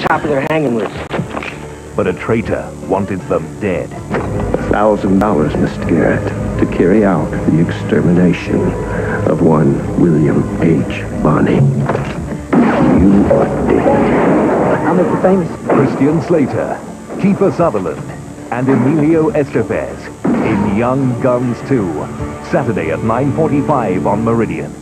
top of their hanging list. But a traitor wanted them dead. $1,000, Mr. Garrett, to carry out the extermination of one William H. Bonney. You are dead. I'll make you famous. Christian Slater, Kiefer Sutherland, and Emilio Estevez in Young Guns 2. Saturday at 9:45 on Meridian.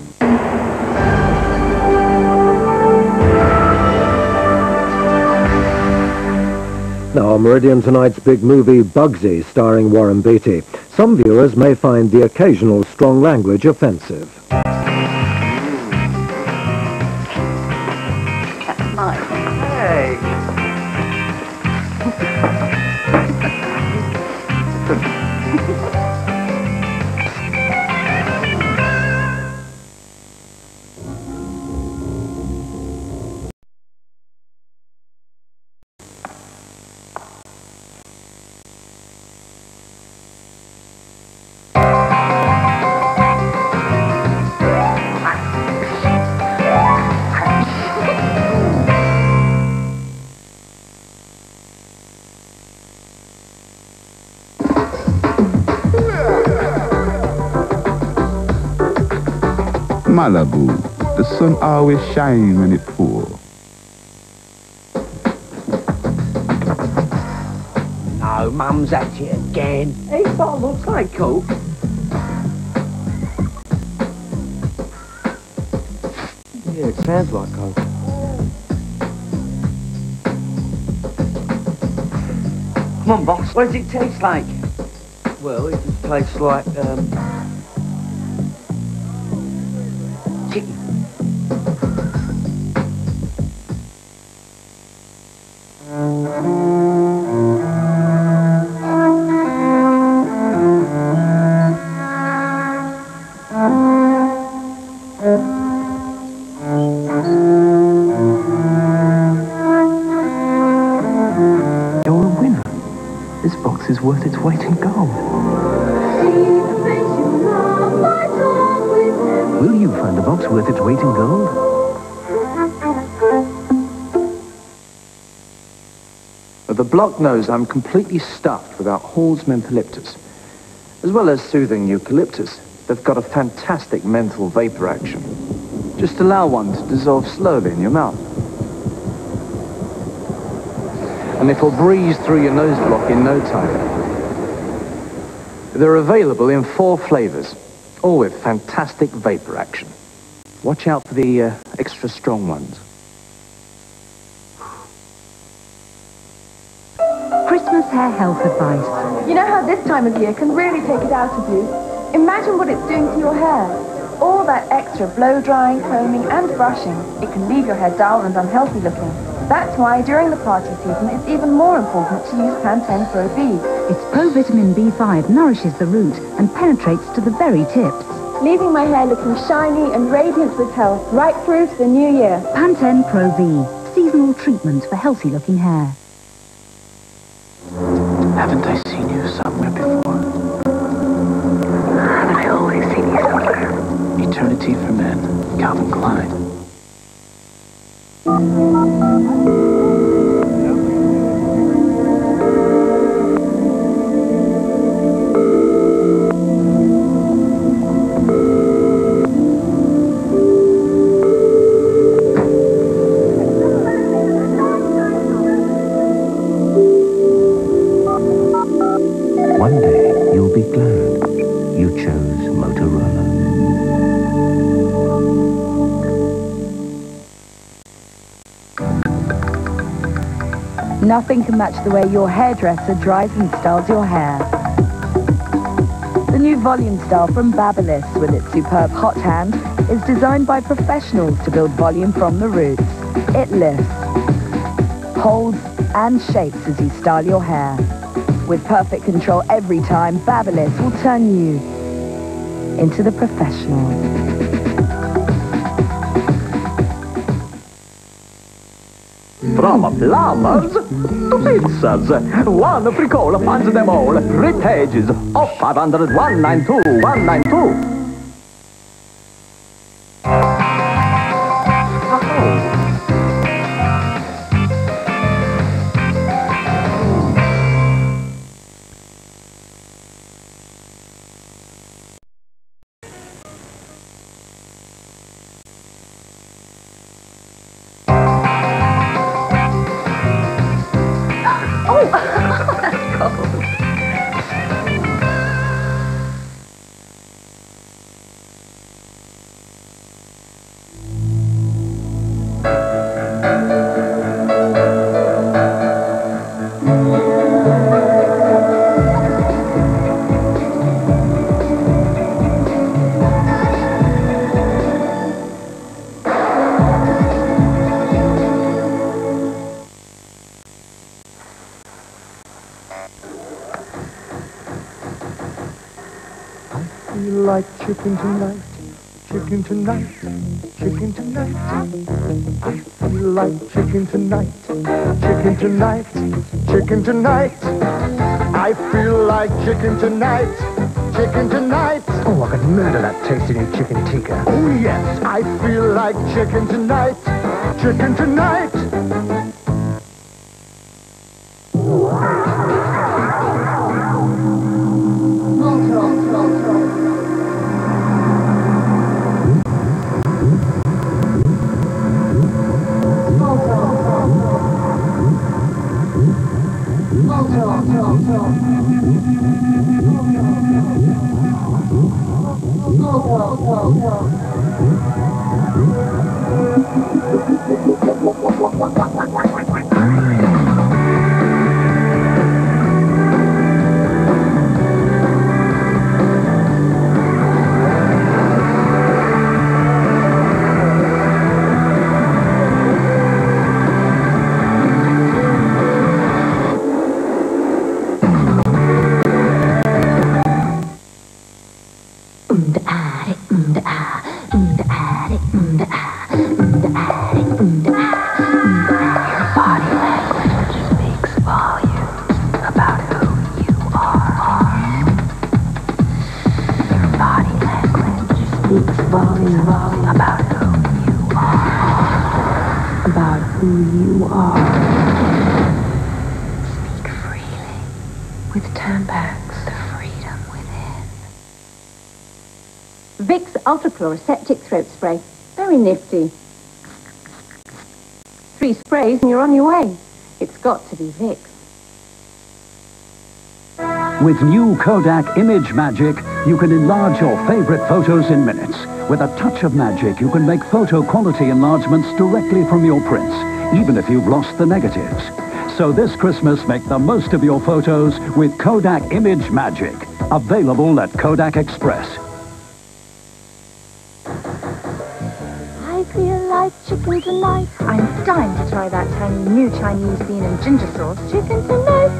Now, Meridian tonight's big movie, Bugsy, starring Warren Beatty. Some viewers may find the occasional strong language offensive. That's mine. Hey. Malibu, the sun always shines when it pours. No, Mum's at you again. Hey, that looks like Coke. Yeah, it sounds like Coke. Come on, boss. What does it taste like? Well, it just tastes like, chicken. You're a winner. This box is worth its weight in gold. Will you find the box worth its weight in gold? The block knows I'm completely stuffed without Hall's mentholyptus, as well as soothing eucalyptus. They've got a fantastic menthol vapor action. Just allow one to dissolve slowly in your mouth. And it'll breeze through your nose block in no time. They're available in 4 flavors, all with fantastic vapor action. Watch out for the extra strong ones. Christmas hair health advice. You know how this time of year can really take it out of you? Imagine what it's doing to your hair. All that extra blow drying, combing and brushing, it can leave your hair dull and unhealthy looking. That's why during the party season it's even more important to use Pantene Pro V. Its pro-vitamin B5 nourishes the root and penetrates to the very tips. Leaving my hair looking shiny and radiant with health right through to the new year. Pantene Pro V, seasonal treatment for healthy looking hair. Haven't I seen you somewhere before? Haven't I always seen you somewhere? Eternity for Men, Calvin Klein. One day, you'll be glad you chose Motorola. Nothing can match the way your hairdresser dries and styles your hair. The new volume style from Babyliss, with its superb hot hand, is designed by professionals to build volume from the roots. It lifts, holds, and shapes as you style your hair. With perfect control every time, Babyliss will turn you into the professional. From plumbers to pizzas, one Fricola finds them all. Freepages of 500 192 192. Oh, that's cold. Like chicken tonight, chicken tonight, chicken tonight. I feel like chicken tonight, chicken tonight, chicken tonight. I feel like chicken tonight, chicken tonight. Oh, I could murder that tasty new chicken tikka. Oh yes, I feel like chicken tonight, chicken tonight. Vicks Ultra-Chloroseptic Throat Spray. Very nifty. 3 sprays and you're on your way. It's got to be Vicks. With new Kodak Image Magic, you can enlarge your favorite photos in minutes. With a touch of magic, you can make photo quality enlargements directly from your prints, even if you've lost the negatives. So this Christmas, make the most of your photos with Kodak Image Magic. Available at Kodak Express. I feel like chicken tonight. I'm dying to try that tiny new Chinese bean and ginger sauce chicken tonight.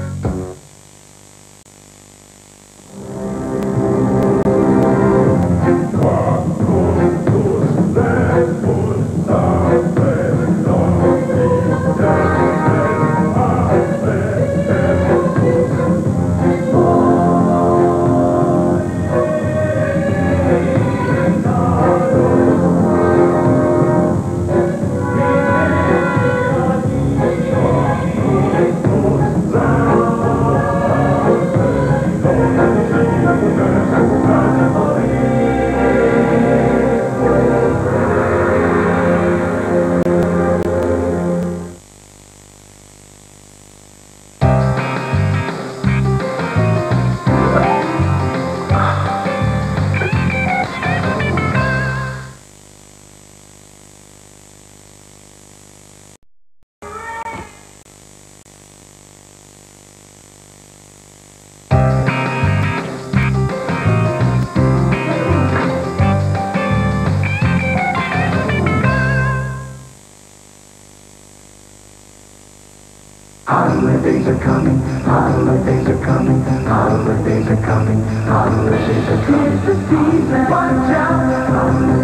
Holidays are coming, holidays are coming, holidays are coming, holidays are coming. It's the season, watch out,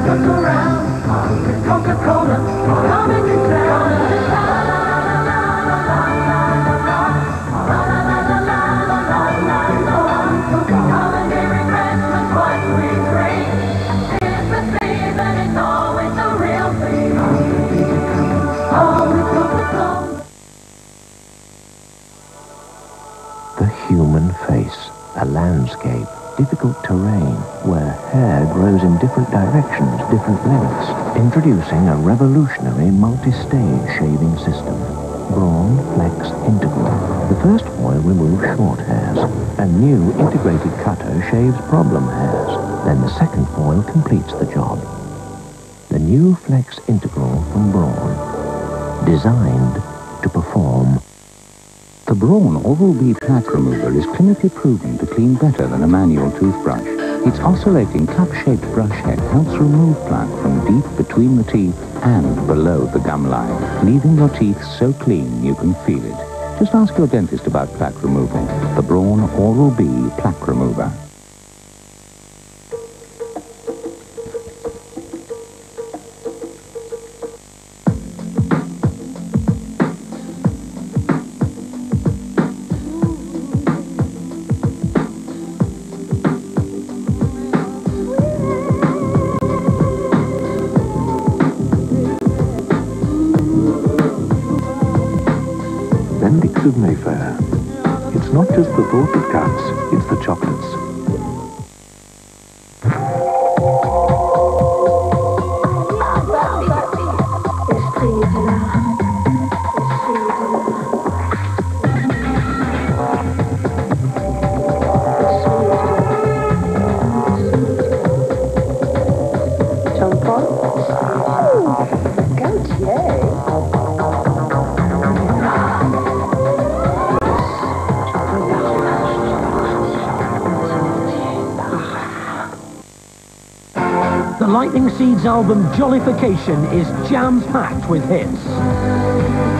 look around, Coca-Cola is coming to town. Come and refreshments, what we bring. It's the season, it's always a real thing. Holidays are coming, always Coca-Cola. The human face, a landscape, difficult terrain, where hair grows in different directions, different lengths, introducing a revolutionary multi-stage shaving system. Braun Flex Integral. The first oil removes short hairs. A new integrated cutter shaves problem hairs. Then the second oil completes the job. The new Flex Integral from Braun. Designed to perform. The Braun Oral-B plaque remover is clinically proven to clean better than a manual toothbrush. Its oscillating cup-shaped brush head helps remove plaque from deep between the teeth and below the gum line, leaving your teeth so clean you can feel it. Just ask your dentist about plaque removal. The Braun Oral-B plaque remover. Bendicks of Mayfair. It's not just the thought that counts, it's the chocolates. The Lightning Seeds album Jollification is jam-packed with hits.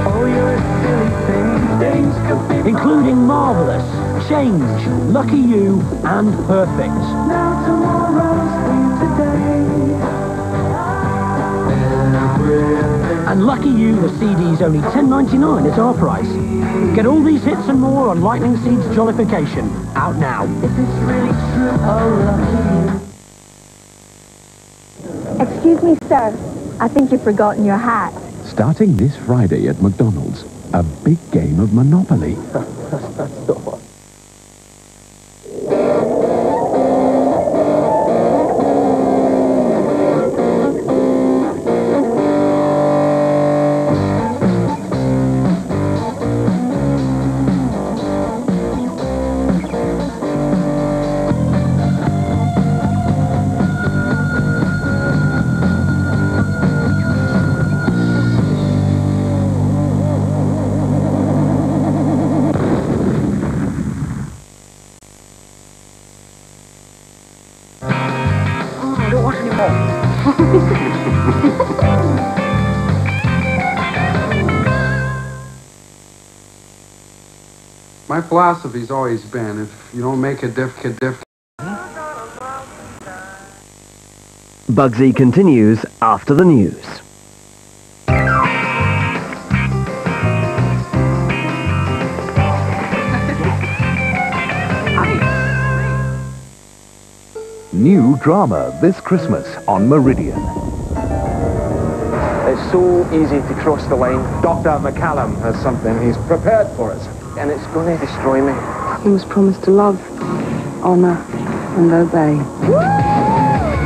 Oh, you're a silly thing. Things could be including Marvelous, Change, Lucky You, and Perfect. now tomorrow's today. And Lucky You, the CD's only $10.99 at our price. Get all these hits and more on Lightning Seeds Jollification. Out now. If it's really true, oh, lucky you. Excuse me, sir. I think you've forgotten your hat. Starting this Friday at McDonald's, a big game of Monopoly. My philosophy's always been, if you don't make a diff. Bugsy continues after the news. New drama this Christmas on Meridian. It's so easy to cross the line. Dr. McCallum has something he's prepared for us, and it's going to destroy me. He was promised to love, honour, and obey.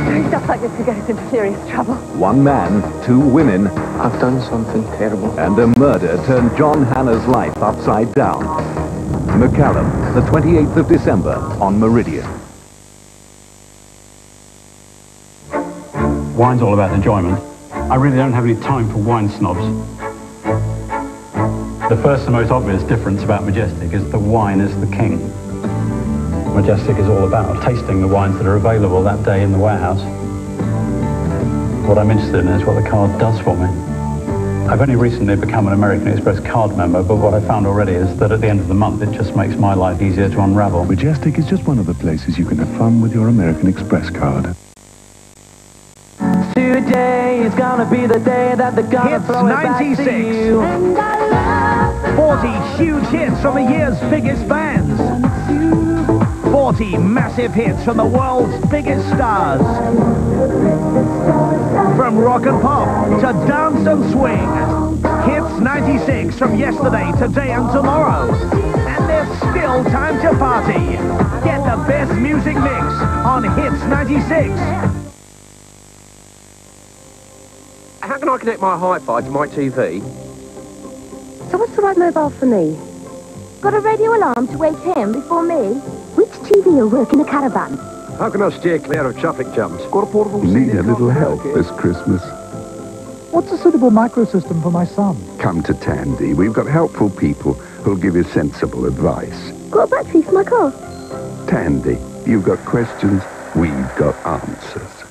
Doing stuff like this could get us into serious trouble. One man, two women, I've done something terrible. and a murder turned John Hannah's life upside down. McCallum, the 28th of December on Meridian. Wine's all about enjoyment. I really don't have any time for wine snobs. The first and most obvious difference about Majestic is the wine is the king. Majestic is all about tasting the wines that are available that day in the warehouse. What I'm interested in is what the card does for me. I've only recently become an American Express card member, but what I found already is that at the end of the month it just makes my life easier to unravel. Majestic is just one of the places you can have fun with your American Express card. Today is gonna be the day that they're gonna throw it back to you. 40 huge hits from the year's biggest bands. 40 massive hits from the world's biggest stars. From rock and pop to dance and swing. Hits 96 from yesterday, today and tomorrow. And there's still time to party. Get the best music mix on Hits 96. How can I connect my hi-fi to my TV? So what's the right mobile for me? Got a radio alarm to wake him before me? Which TV will work in a caravan? How can I steer clear of traffic jams? Got a portable Need a little help this Christmas? What's a suitable microsystem for my son? Come to Tandy. We've got helpful people who'll give you sensible advice. Got a battery for my car? Tandy, you've got questions, we've got answers.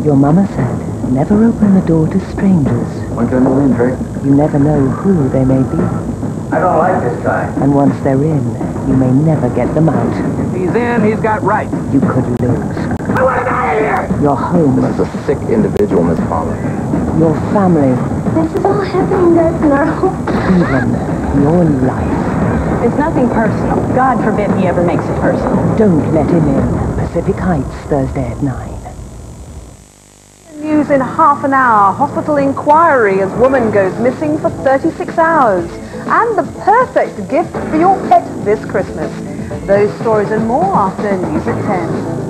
Your mama said, never open the door to strangers. When can I move in, Trey? You never know who they may be. I don't like this guy. And once they're in, you may never get them out. If he's in, he's got rights. You could lose. I want him out of here! Your home. This is a sick individual, Miss Palmer. Your family. This is all happening right now. Even your life. It's nothing personal. God forbid he ever makes it personal. Don't let him in. Pacific Heights, Thursday at 9. News in half an hour. Hospital inquiry as woman goes missing for 36 hours. And the perfect gift for your pet this Christmas. Those stories and more after News at 10.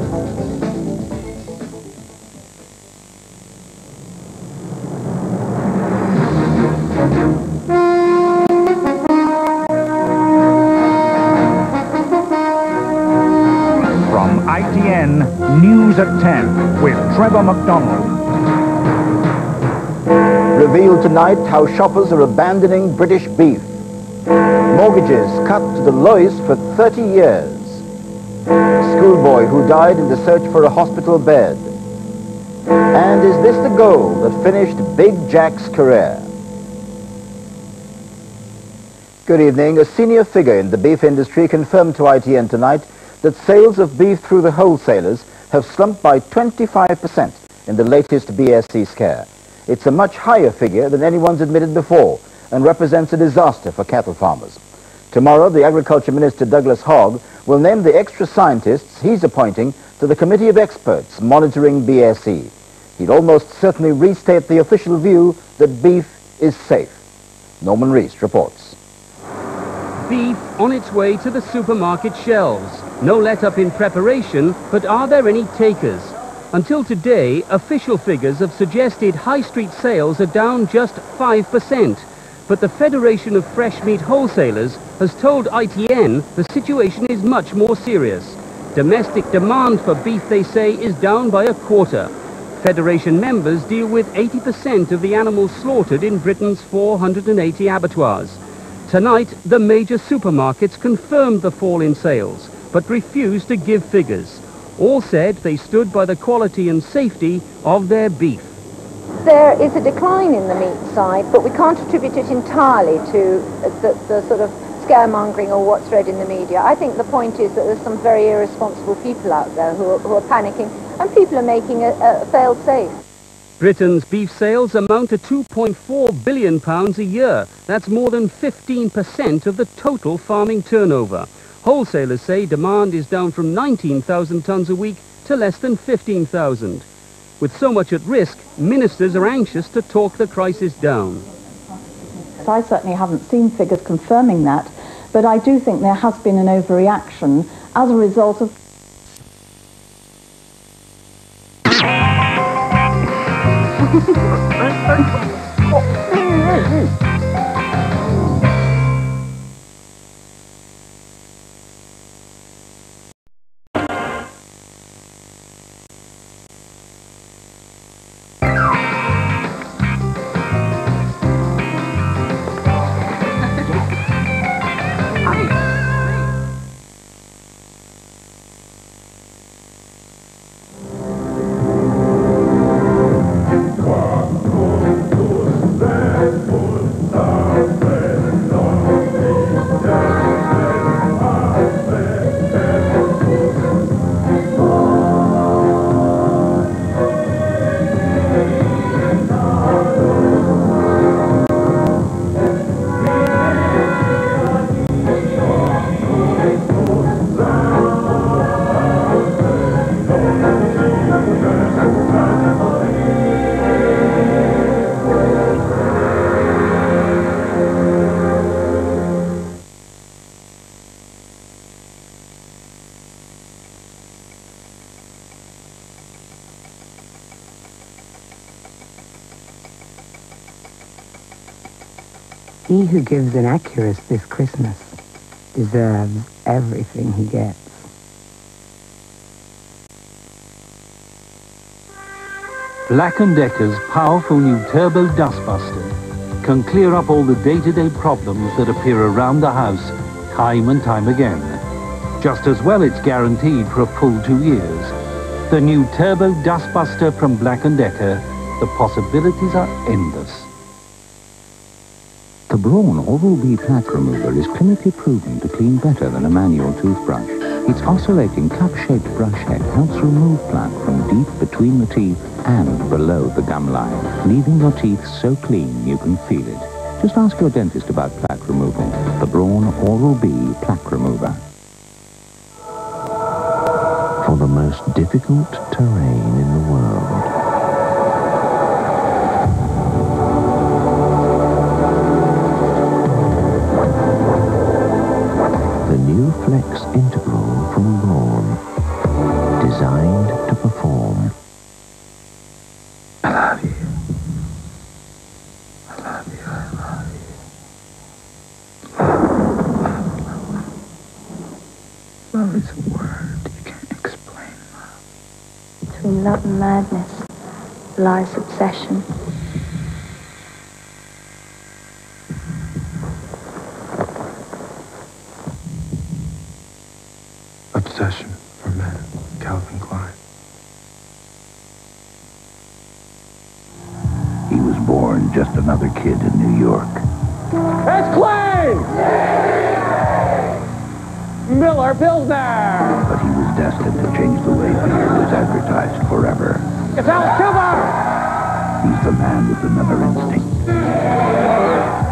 ITN News at 10 with Trevor McDonald. Revealed tonight how shoppers are abandoning British beef. Mortgages cut to the lowest for 30 years. Schoolboy who died in the search for a hospital bed. And is this the goal that finished Big Jack's career? Good evening. A senior figure in the beef industry confirmed to ITN tonight that sales of beef through the wholesalers have slumped by 25% in the latest BSE scare. It's a much higher figure than anyone's admitted before and represents a disaster for cattle farmers. Tomorrow, the Agriculture Minister Douglas Hogg will name the extra scientists he's appointing to the committee of experts monitoring BSE. He'd almost certainly restate the official view that beef is safe. Norman Rees reports. Beef on its way to the supermarket shelves. No let-up in preparation, but are there any takers? Until today, official figures have suggested high street sales are down just 5%. But the Federation of Fresh Meat Wholesalers has told ITN the situation is much more serious. Domestic demand for beef, they say, is down by a quarter. Federation members deal with 80% of the animals slaughtered in Britain's 480 abattoirs. Tonight, the major supermarkets confirmed the fall in sales, but refused to give figures. All said they stood by the quality and safety of their beef. There is a decline in the meat side, but we can't attribute it entirely to the sort of scaremongering or what's read in the media. I think the point is that there's some very irresponsible people out there who are panicking, and people are making a failed safe. Britain's beef sales amount to £2.4 billion a year. That's more than 15% of the total farming turnover. Wholesalers say demand is down from 19,000 tonnes a week to less than 15,000. With so much at risk, ministers are anxious to talk the crisis down. I certainly haven't seen figures confirming that, but I do think there has been an overreaction as a result of He who gives an Accurist this Christmas deserves everything he gets. Black & Decker's powerful new Turbo Dustbuster can clear up all the day-to-day problems that appear around the house time and time again. Just as well, it's guaranteed for a full 2 years. The new Turbo Dustbuster from Black & Decker, the possibilities are endless. The Braun Oral-B plaque remover is clinically proven to clean better than a manual toothbrush. Its oscillating cup-shaped brush head helps remove plaque from deep between the teeth and below the gum line, leaving your teeth so clean you can feel it. Just ask your dentist about plaque removal. The Braun Oral-B plaque remover. For the most difficult terrain in the world, the new Flex Integral from Braun, designed to perform. I love you. I love you. I love you. Love is a word you can't explain. Between love and madness lies obsession. Obsession for men. Calvin Klein. He was born just another kid in New York. It's Klein! Miller Pilsner! But he was destined to change the way beer was advertised forever. It's Al Silver! He's the man with another instinct.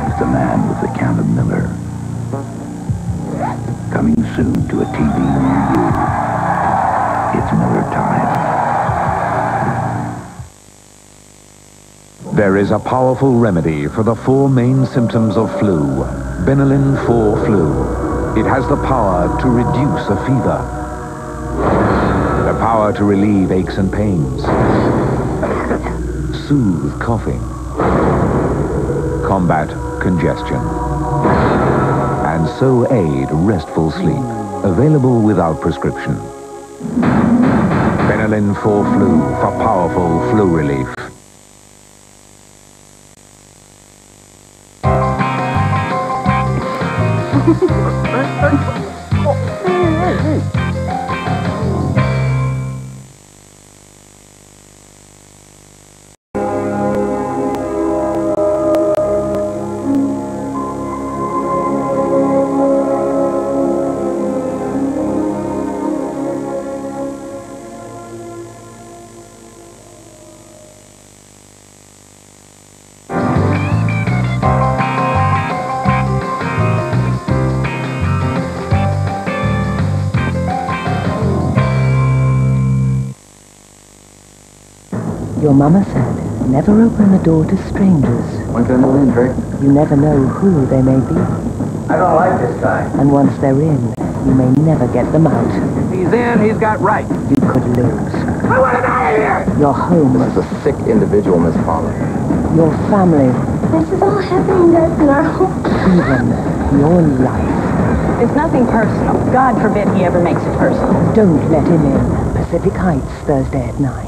He's the man with the can of Miller. Coming soon to a TV near you. It's Miller time. There is a powerful remedy for the 4 main symptoms of flu. Benylin 4 Flu. It has the power to reduce a fever. The power to relieve aches and pains. Soothe coughing. Combat congestion. And so aid restful sleep. Available without prescription. Benylin 4 Flu for powerful flu relief. Your mama said, never open the door to strangers. When can I move in, Trey? You never know who they may be. I don't like this guy. And once they're in, you may never get them out. If he's in, he's got rights. You could lose. I want him out of here! Your home. This is a sick individual, Miss Palmer. Your family. This is all happening right now. Even your life. It's nothing personal. God forbid he ever makes it personal. Don't let him in. Pacific Heights, Thursday at 9.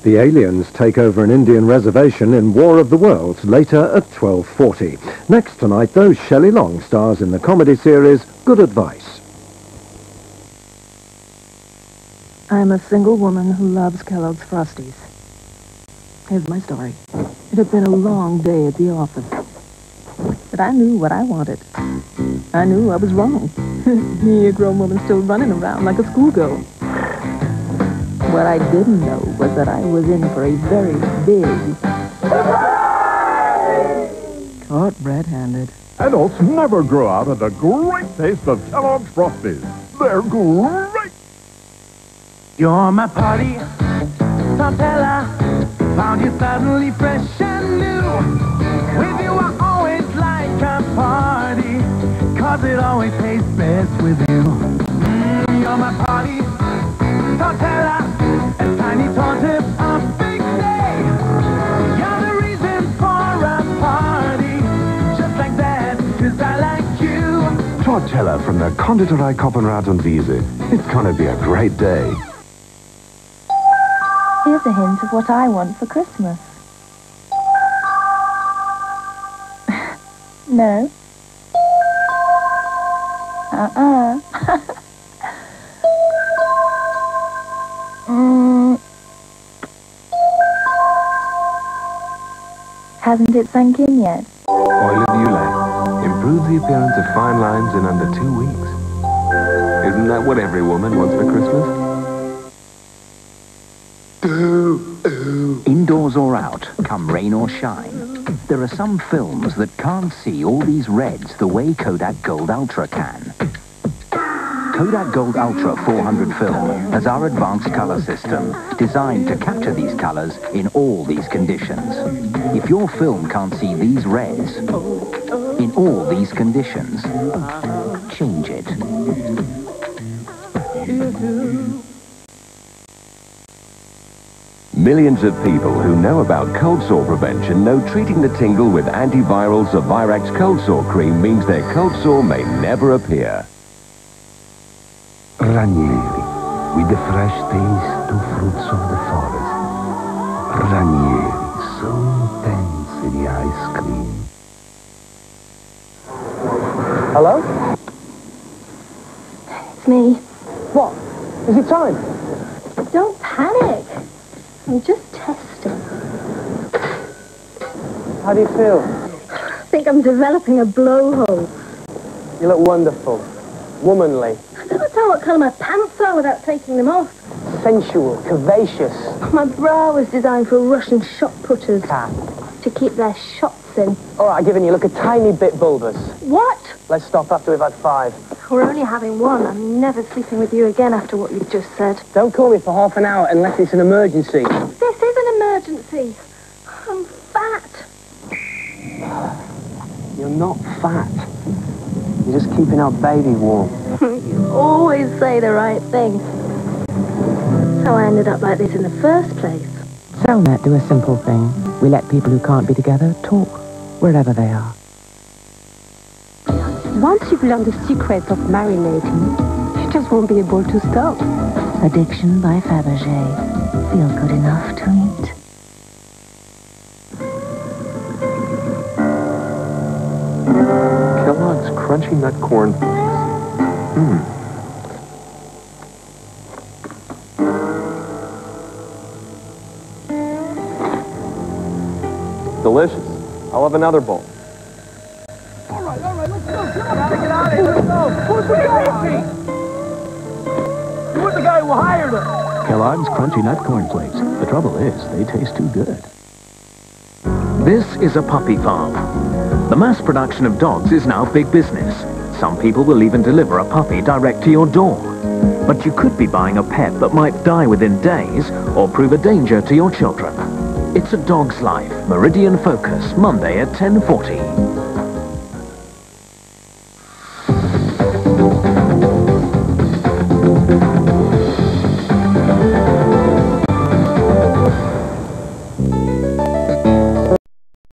The aliens take over an Indian reservation in War of the Worlds, later at 12:40. Next tonight, though, Shelley Long stars in the comedy series Good Advice. I'm a single woman who loves Kellogg's Frosties. Here's my story. It had been a long day at the office. But I knew what I wanted. I knew I was wrong. Me, a grown woman still running around like a schoolgirl. What I didn't know was that I was in for a very big... Caught red-handed. Adults never grow out of the great taste of Kellogg's Frosties. They're great! You're my party, Tortella. Found you suddenly fresh and new. With you I always like a party, 'cause it always tastes best with you. You're my party, Tortella. A tiny tortilla, a big day. You're the reason for a party. Tortella from der Konditorei Koppenrad und Wiese. It's gonna be a great day. Here's a hint of what I want for Christmas. No. Hasn't it sunk in yet? Oil of Ulay. Improves the appearance of fine lines in under 2 weeks. Isn't that what every woman wants for Christmas? Indoors or out, come rain or shine, there are some films that can't see all these reds the way Kodak Gold Ultra can. Kodak Gold Ultra 400 film has our advanced color system designed to capture these colors in all these conditions. If your film can't see these reds in all these conditions, change it. Millions of people who know about cold sore prevention know treating the tingle with antiviral Zovirax cold sore cream means their cold sore may never appear. Ranieri, with the fresh taste of fruits of the forest. Ranieri, so intense in the ice cream. Hello? It's me. What? Is it time? Don't panic. I'm just testing. How do you feel? I think I'm developing a blowhole. You look wonderful. Womanly. I don't know what colour my pants are without taking them off. Sensual. Curvaceous. My bra was designed for Russian shot putters. To keep their shots in. All right, given you look a tiny bit bulbous. What? Let's stop after we've had 5. We're only having 1. I'm never sleeping with you again after what you've just said. Don't call me for half an hour unless it's an emergency. This is an emergency. I'm fat. You're not fat. You're just keeping our baby warm. You always say the right thing. That's how I ended up like this in the first place. Cellnet do a simple thing. We let people who can't be together talk, wherever they are. Once you've learned the secret of marinating, you just won't be able to stop. Addiction by Fabergé. Feel good enough to eat. Kellogg's Crunchy Nut Corn Flakes. Delicious. I'll have another bowl. All right, let's go. Gotta get out of here, let's go. Who's the guy? You were the guy who hired us. Kellogg's Crunchy Nut Corn Flakes. The trouble is, they taste too good. This is a puppy farm. The mass production of dogs is now big business. Some people will even deliver a puppy direct to your door. But you could be buying a pet that might die within days or prove a danger to your children. It's a Dog's Life, Meridian Focus, Monday at 10:40.